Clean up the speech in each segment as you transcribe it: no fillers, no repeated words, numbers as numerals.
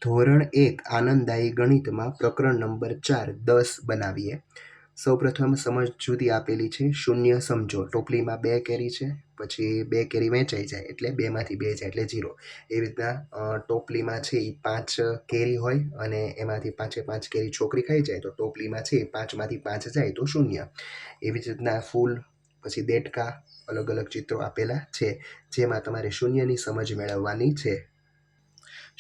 ધોરણ 1 આનંદદાયી ગણિતમાં પ્રકરણ નંબર 4 10 બનાવીએ. સૌપ્રથમ સમજૂતી આપેલી છે. શૂન્ય સમજો. ટોપલીમાં 2 કેરી છે, પછી 2 કેરી વહેંચાઈ જાય એટલે 2 માંથી 2 જાય એટલે 0. એવી રીતના ટોપલીમાં છે એ 5 કેરી હોય અને એમાંથી 5 કેરી છોકરી ખાઈ જાય તો ટોપલીમાં છે 5 માંથી 5 જાય તો 0. એવી જ રીતના ફૂલ, પછી દેડકા, અલગ અલગ ચિત્રો આપેલા છે જેમાં તમારે શૂન્યની સમજ મેળવવાની છે.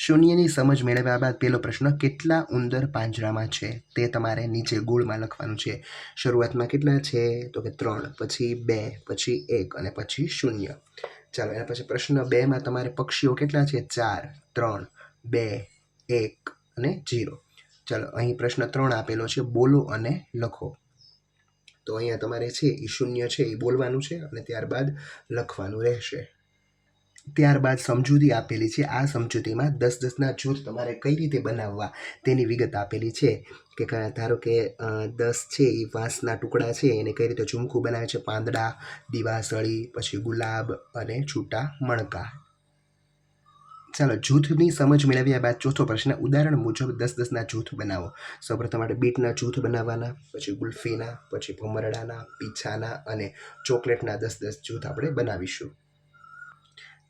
શૂન્યની સમજ મેળવ્યા બાદ પહેલો પ્રશ્ન, કેટલા ઉંદર પાંજરામાં છે તે તમારે નીચે ગોળમાં લખવાનું છે. શરૂઆતમાં કેટલા છે તો કે 3, પછી 2, પછી 1 અને પછી 0. ચાલો એના પછી પ્રશ્ન 2માં તમારે પક્ષીઓ કેટલા છે? 4, 3, 2, 1 અને 0. ચાલો અહીં પ્રશ્ન 3 આપેલો છે, બોલો અને લખો. તો અહીંયા તમારે છે એ શૂન્ય છે એ બોલવાનું છે અને ત્યારબાદ લખવાનું રહેશે. ત્યારબાદ સમજૂતી આપેલી છે. આ સમજૂતીમાં 10-10ના જૂથ તમારે કઈ રીતે બનાવવા તેની વિગત આપેલી છે. કે ધારો કે 10 છે એ વાંસના ટુકડા છે એને કઈ રીતે ઝુમખું બનાવે છે, પાંદડા, દીવાસળી, પછી ગુલાબ અને છૂટા મણકા. ચાલો જૂથની સમજ મેળવ્યા બાદ ચોથો પ્રશ્ન, ઉદાહરણ મુજબ 10-10ના જૂથ બનાવો. સૌપ્રથમ આપણે બીટના જૂથ બનાવવાના, પછી ગુલ્ફીના, પછી ભમરડાના, પીછાના અને ચોકલેટના 10-10 જૂથ આપણે બનાવીશું.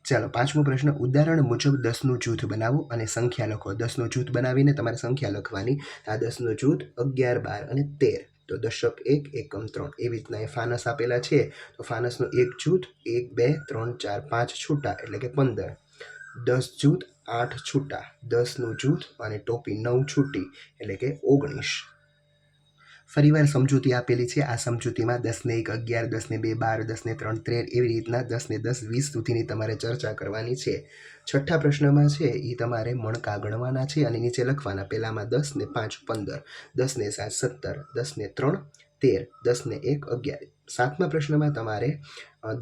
ચાલો પાંચમો પ્રશ્ન, ઉદાહરણ મુજબ 10નું જૂથ બનાવો અને સંખ્યા લખો. 10નું જૂથ બનાવીને તમારે સંખ્યા લખવાની. આ 10નું જૂથ 11, 12 અને 13. તો દશક 1, એકમ 3. એવી રીતના એ ફાનસ આપેલા છે તો ફાનસનું એક જૂથ 1, 2, 3, 4, 5 છૂટા એટલે કે 15. 10 જૂથ 8 છૂટા, 10નું જૂથ અને ટોપી 9 છૂટી એટલે કે 19. ફરીવાર સમજૂતી આપેલી છે. આ સમજૂતીમાં 10ને 1 11, 10ને 2 12, 10ને 3 13, એવી રીતના 10ને 10 20 સુધીની તમારે ચર્ચા કરવાની છે. છઠ્ઠા પ્રશ્નમાં છે એ તમારે મણકા ગણવાના છે અને નીચે લખવાના. પહેલામાં 10 ને 5 15, 10 ને 7 17, 10 ને 3 13, 10 ને 1 11. સાતમા પ્રશ્નમાં તમારે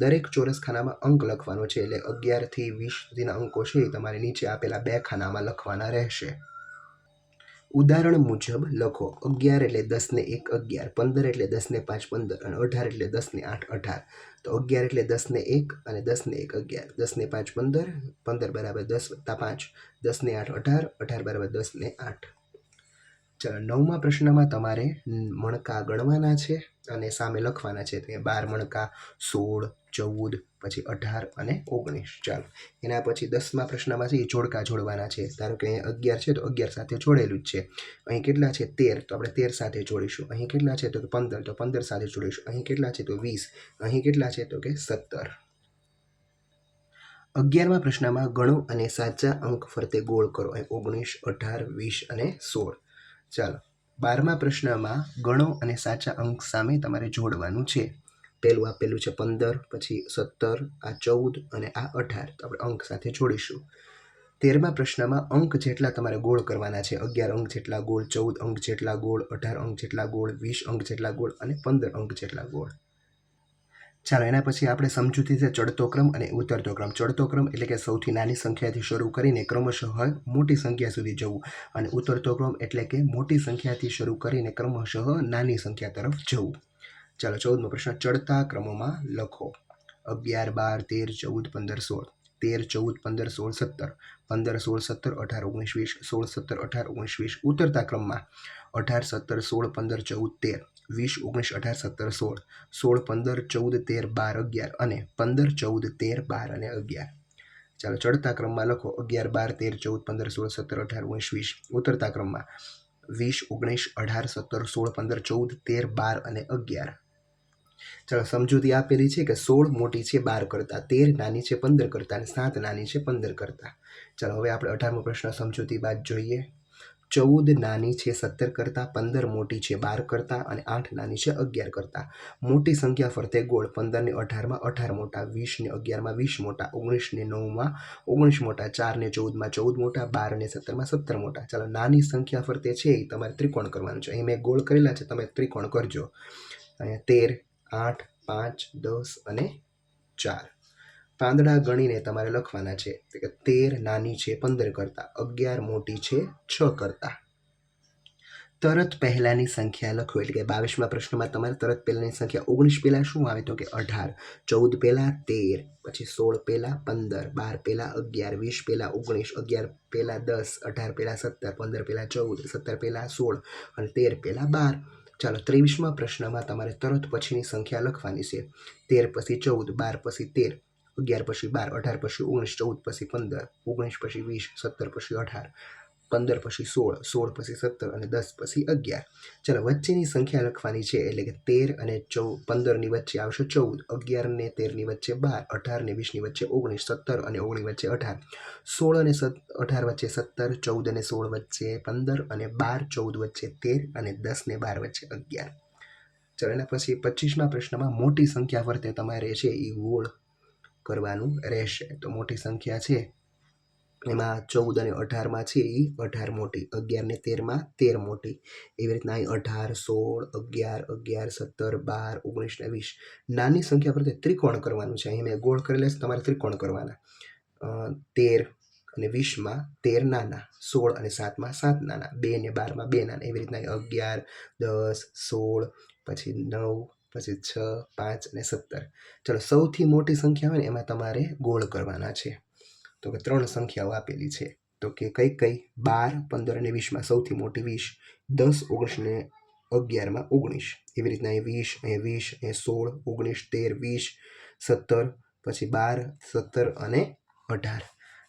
દરેક ચોરસ ખાનામાં અંક લખવાનો છે. એટલે 11 થી 20 સુધીના અંકો છે એ તમારે નીચે આપેલા 2 ખાનામાં લખવાના રહેશે. ઉદાહરણ મુજબ લખો. 11 એટલે 10ને 1 11, 15 એટલે 10ને 5 15 અને 18 એટલે 10ને 8 18. તો 11 એટલે 10ને 1 અને 10ને 1 11, 10ને 5 15, 15 બરાબર 10 વત્તા 5, 10ને 8 18, 18 બરાબર 10ને 8. ચાલો નવમા પ્રશ્નમાં તમારે મણકા ગણવાના છે અને સામે લખવાના છે. તો 12 મણકા, 16, 14, પછી 18 અને 19. ચાલો એના પછી 10મા પ્રશ્નમાં છે એ જોડકા જોડવાના છે. ધારો કે અહીંયા 11 છે તો 11 સાથે જોડેલું જ છે. અહીં કેટલા છે? 13, તો આપણે 13 સાથે જોડીશું. અહીં કેટલા છે તો કે 15, તો 15 સાથે જોડીશું. અહીં કેટલા છે તો 20, અહીં કેટલા છે તો કે 17. 11મા પ્રશ્નમાં ગણો અને સાચા અંક ફરતે ગોળ કરો. 19, 18, 20 અને 16. ચાલો 12મા પ્રશ્નમાં ગણો અને સાચા અંક સામે તમારે જોડવાનું છે. પહેલું આપેલું છે 15, પછી 17, આ 14 અને આ 18. તો આપણે અંક સાથે જોડીશું. 13મા પ્રશ્નમાં અંક જેટલા તમારે ગોળ કરવાના છે. 11 અંક જેટલા ગોળ, 14 અંક જેટલા ગોળ, 18 અંક જેટલા ગોળ, 20 અંક જેટલા ગોળ અને 15 અંક જેટલા ગોળ. ચાલો એના પછી આપણે સમજૂતી છે ચડતો ક્રમ અને ઉતરતો ક્રમ. ચડતો ક્રમ એટલે કે સૌથી નાની સંખ્યાથી શરૂ કરીને ક્રમશઃ મોટી સંખ્યા સુધી જવું, અને ઉતરતો ક્રમ એટલે કે મોટી સંખ્યાથી શરૂ કરીને ક્રમશઃ નાની સંખ્યા તરફ જવું. ચાલો 14મો પ્રશ્ન, ચડતા ક્રમમાં લખો. 11, 12, 13, 14, 15, 16, 13, 14, 15, 16, 17, 18, 19, 20, 16, 17, 18, 19, 20. ઉતરતા ક્રમમાં 18, 17, 16, 15, 14, 13, 20, 19, 18, 17, 16, 16, 15, 14, 13, 12, 11 અને 15, 14, 13, 12 અને 11. ચાલો ચડતા ક્રમમાં લખો. 11, 12, 13, 14, 15, 16, 17, 18, 19, 20. ઉતરતા ક્રમમાં 20, 19, 18, 17, 16, 15, 14, 13, 12 અને 11. ચાલો સમજૂતી આપેલી છે કે 16 મોટી છે 12 કરતાં, 13 નાની છે 15 કરતાં અને 7 નાની છે 15 કરતાં. ચાલો હવે આપણે 18મો પ્રશ્ન સમજૂતી બાદ જોઈએ. 14 નાની છે 17 કરતાં, 15 મોટી છે 12 કરતાં અને 8 નાની છે 11 કરતાં. મોટી સંખ્યા ફરતે ગોળ. 15ને 18માં 18 મોટા, 20ને 11માં 20 મોટા, 19ને 9માં 19 મોટા, 4ને 14માં 14 મોટા, 12ને 17માં 17 મોટા. ચાલો નાની સંખ્યા ફરતે છે એ તમારે ત્રિકોણ કરવાનું છે. અહીં મેં ગોળ કરેલા છે, તમે ત્રિકોણ કરજો. અહીંયા 13, 8, 5, 10 અને 4. પાંદડા ગણીને તમારે લખવાના છે. કે 13 નાની છે 15 કરતાં, 11 મોટી છે 6 કરતાં, તરત પહેલાંની સંખ્યા લખો, એટલે કે 22મા પ્રશ્નમાં તમારે તરત પહેલાંની સંખ્યા 19 પહેલાં શું આવે તો કે 18, 14 પહેલાં 13, પછી 16 પહેલાં 15, 12 પહેલાં 11, 20 પહેલાં 19, 11 પહેલાં 10, 18 પહેલાં 17, 15 પહેલાં 14, 17 પહેલાં 16 અને 13 પહેલાં 12. ચાલો 23મા પ્રશ્નમાં તમારે તરત પછીની સંખ્યા લખવાની છે. 13 પછી 14, 12 પછી 13, 11 પછી 12, 18 પછી 19, 14 પછી 15, 19 પછી 20, 17 પછી 18, 15 પછી 16, 16 પછી 17 અને 10 પછી 11. ચાલો વચ્ચેની સંખ્યા લખવાની છે, એટલે કે 13 અને 15ની વચ્ચે આવશે 14, 11 ને 13ની વચ્ચે 12, 18 ને 20ની વચ્ચે 19, 17 અને 19 વચ્ચે 18, 16 અને 18 વચ્ચે 17, 14 અને 16 વચ્ચે 15 અને 12, 14 વચ્ચે 13 અને 10 ને 12 વચ્ચે 11. ચાલો એના પછી 25મા પ્રશ્નમાં મોટી સંખ્યા ફરતે તમારે છે એ ગોળ કરવાનું રહેશે. તો મોટી સંખ્યા છે એમાં 14 અને 18માં છે એ 18 મોટી, 11 ને 13માં 13 મોટી, એવી રીતના અહીં 18, 16, 11, 17, 12, 19 ને 20 નાની સંખ્યા પ્રત્યે ત્રિકોણ કરવાનું છે. અહીં મેં ગોળ કરેલા છે, તમારે ત્રિકોણ કરવાના. 13 અને 20માં 13 નાના, 16 અને 7માં 7 નાના, 2 ને 12માં 2 નાના, એવી રીતના 11, 10, 16, પછી 9, પછી 6, 5 અને 17. ચાલો સૌથી મોટી સંખ્યા હોય ને એમાં તમારે ગોળ કરવાના છે. તો કે 3 સંખ્યાઓ આપેલી છે, તો કે કઈ 12, 15 અને 20માં સૌથી મોટી 20, 10, 19 ને 11માં 19, એવી રીતના અહીં 20, અહીં 16, 19, 13, 20, 17, પછી 12, 17 અને 18.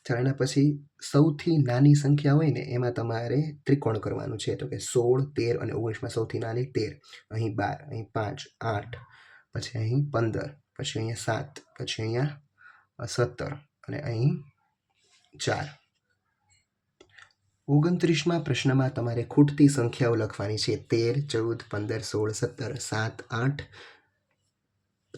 ચાલો એના પછી સૌથી નાની સંખ્યા હોય ને એમાં તમારે ત્રિકોણ કરવાનું છે. તો કે 16, 13 અને 19માં સૌથી નાની 13, અહીં 12, અહીં 5, 8, પછી અહીં 15, પછી અહીંયા 7, પછી અહીંયા 17 અને અહીં 4. 29મા પ્રશ્નમાં તમારે ખૂટતી સંખ્યાઓ લખવાની છે. 13, 14, 15, 16, 17, 8,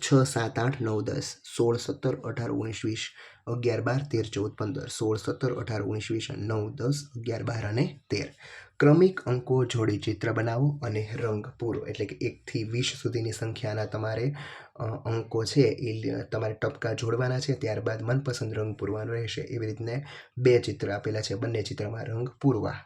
6, 7, 8, 9, 10, 16, 17, 18, 19, 20, 11, 12, 13, 14, 15, 16, 17, 18, 19, 20, 9, 10, 11, 12 અને 13. ક્રમિક અંકો જોડી ચિત્ર બનાવો અને રંગ પૂરો, એટલે કે 1 થી 20 સુધીની સંખ્યાના તમારે અંકો છે એ તમારે ટપકા જોડવાના છે, ત્યારબાદ મનપસંદ રંગ પૂરવાનો રહેશે. એવી રીતને 2 ચિત્ર આપેલા છે, બંને ચિત્રમાં રંગ પૂરવા.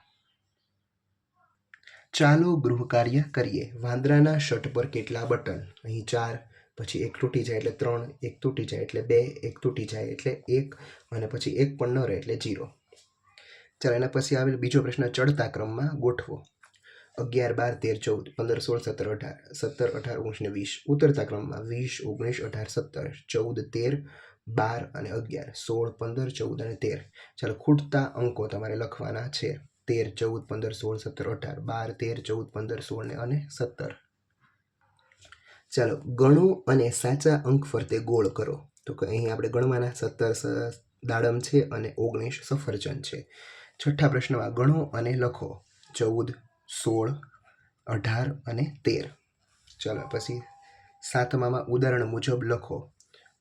ચાલો ગૃહ કાર્ય કરીએ. વાંદરાના શર્ટ પર કેટલા બટન? અહીં 4, પછી 1 તૂટી જાય એટલે 3, 1 તૂટી જાય એટલે 2, 1 તૂટી જાય એટલે 1 અને પછી 1 પણ ન રહે એટલે 0. ચાલો એના પછી આવેલ બીજો પ્રશ્ન ચડતા ક્રમમાં ગોઠવો. 11, 12, 13, 14, 15, 16, 17, 18, 17, 18, 19 ને 20. ઉતરતા ક્રમમાં 20, 19, 18, 17, 14, 13, 12 અને 11, 16, 15, 14 અને 13. ચાલો ખૂટતા અંકો તમારે લખવાના છે. 13, 14, 15, 16, 17, 18, 12, 13, 14, 15, 16 અને 17. ચાલો ગણો અને સાચા અંક ફરતે ગોળ કરો. તો કે અહીં આપણે ગણવાના 17 દાડમ છે અને 19 સફરજન છે. છઠ્ઠા પ્રશ્નમાં ગણો અને લખો 14, 16, 18 અને 13. ચાલો પછી 7મામાં ઉદાહરણ મુજબ લખો.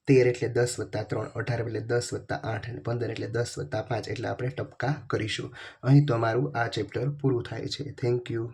13 એટલે 10 + 3, 18 એટલે 10 + 8 અને 15 એટલે 10 + 5, એટલે આપણે ટપકા કરીશું. અહીં તમારું આ ચેપ્ટર પૂરું થાય છે. Thank you.